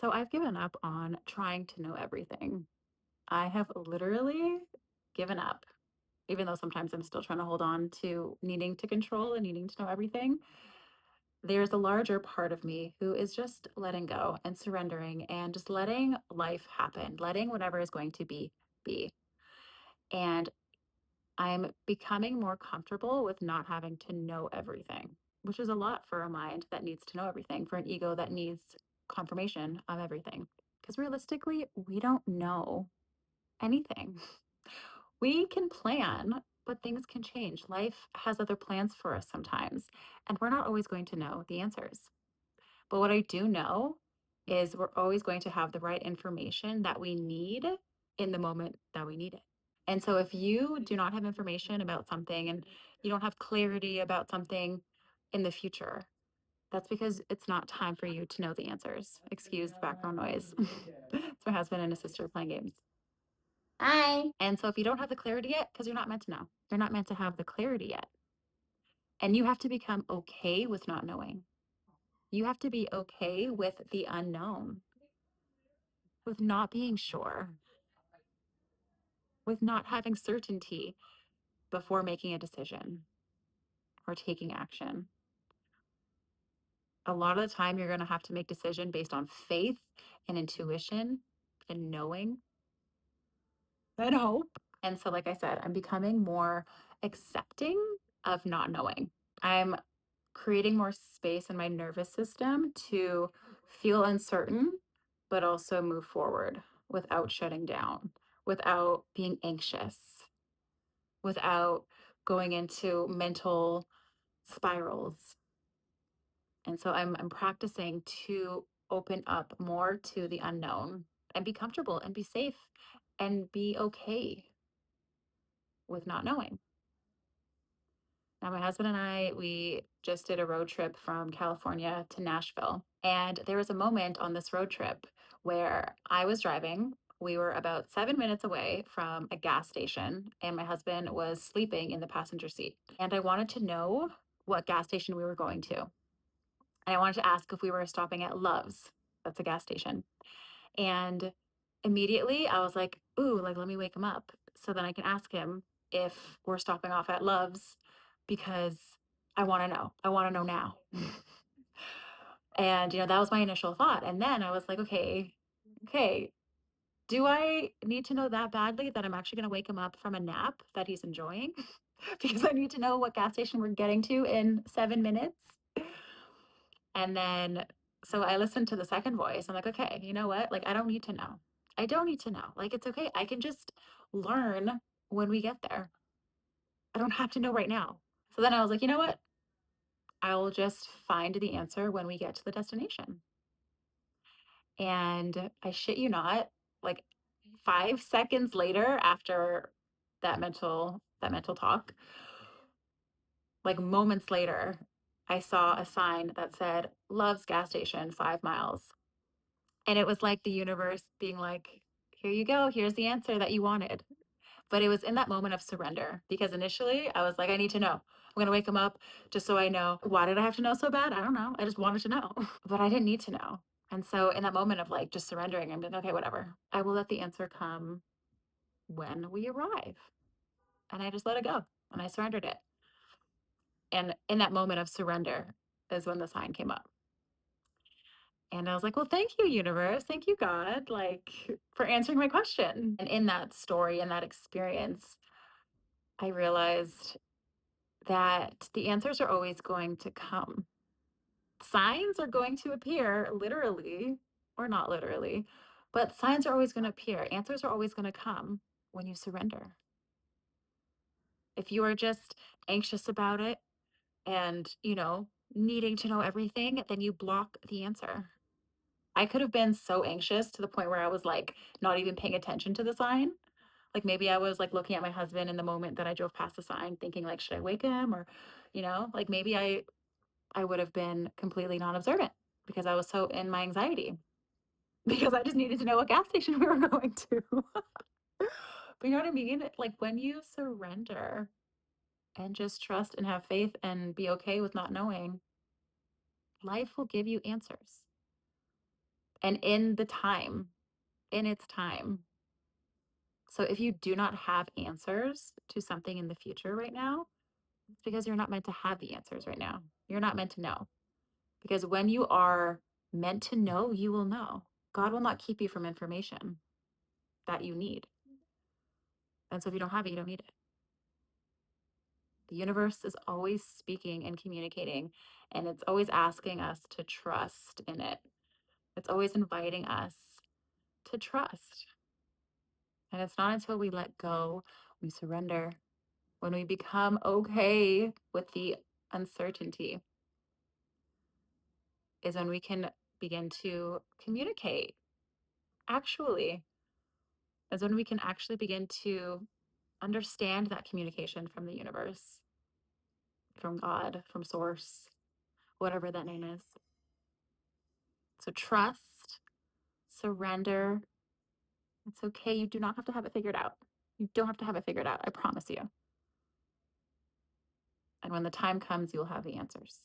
So I've given up on trying to know everything. I have literally given up, even though sometimes I'm still trying to hold on to needing to control and needing to know everything. There's a larger part of me who is just letting go and surrendering and just letting life happen, letting whatever is going to be. And I'm becoming more comfortable with not having to know everything, which is a lot for a mind that needs to know everything, for an ego that needs confirmation of everything. Because realistically, we don't know anything. We can plan, but things can change. Life has other plans for us sometimes, and we're not always going to know the answers. But what I do know is we're always going to have the right information that we need in the moment that we need it. And so if you do not have information about something and you don't have clarity about something in the future, that's because it's not time for you to know the answers. Excuse the background noise. It's my husband and his sister playing games. Hi. And so if you don't have the clarity yet, because you're not meant to know, you're not meant to have the clarity yet. And you have to become okay with not knowing. You have to be okay with the unknown, with not being sure, with not having certainty before making a decision or taking action. A lot of the time, you're going to have to make decision based on faith and intuition and knowing and hope. And so, like I said, I'm becoming more accepting of not knowing. I'm creating more space in my nervous system to feel uncertain, but also move forward without shutting down, without being anxious, without going into mental spirals. And so I'm practicing to open up more to the unknown and be comfortable and be safe and be okay with not knowing. Now, my husband and we just did a road trip from California to Nashville. And there was a moment on this road trip where I was driving. We were about 7 minutes away from a gas station, and my husband was sleeping in the passenger seat. And I wanted to know what gas station we were going to. And I wanted to ask if we were stopping at Love's. That's a gas station. And immediately I was like, ooh, like, let me wake him up so then I can ask him if we're stopping off at Love's because I want to know. I want to know now. And, that was my initial thought. And then I was like, okay, do I need to know that badly that I'm actually going to wake him up from a nap that he's enjoying? Because I need to know what gas station we're getting to in 7 minutes. And then, so I listened to the second voice. I'm like, okay, you know what? Like, I don't need to know. I don't need to know. Like, it's okay. I can just learn when we get there. I don't have to know right now. So then I was like, you know what? I'll just find the answer when we get to the destination. And I shit you not, like 5 seconds later after that mental talk, like moments later, I saw a sign that said Love's gas station 5 miles. And it was like the universe being like, here you go. Here's the answer that you wanted. But it was in that moment of surrender because initially I was like, I need to know. I'm going to wake him up just so I know. Why did I have to know so bad? I don't know. I just wanted to know, but I didn't need to know. And so in that moment of like just surrendering, I'm like, okay, whatever. I will let the answer come when we arrive. And I just let it go and I surrendered it. And in that moment of surrender is when the sign came up. And I was like, well, thank you, universe. Thank you, God, like for answering my question. And in that story and that experience, I realized that the answers are always going to come. Signs are going to appear literally or not literally, but signs are always going to appear. Answers are always going to come when you surrender. If you are just anxious about it and, needing to know everything, then you block the answer. I could have been so anxious to the point where I was like not even paying attention to the sign. Like maybe I was like looking at my husband in the moment that I drove past the sign thinking like should I wake him or like maybe I would have been completely non-observant because I was so in my anxiety because I just needed to know what gas station we were going to. But you know what I mean? Like when you surrender and just trust and have faith and be okay with not knowing, life will give you answers. and in its time. So if you do not have answers to something in the future right now, it's because you're not meant to have the answers right now. You're not meant to know. Because when you are meant to know, you will know. God will not keep you from information that you need. And so if you don't have it, you don't need it. The universe is always speaking and communicating, and it's always asking us to trust in it. It's always inviting us to trust. And it's not until we let go, we surrender, when we become okay with the uncertainty, is when we can begin to communicate. Actually, is when we can actually begin to understand that communication from the universe, from God, from Source, whatever that name is. So trust, surrender. It's okay. You do not have to have it figured out. You don't have to have it figured out. I promise you. And when the time comes, you'll have the answers.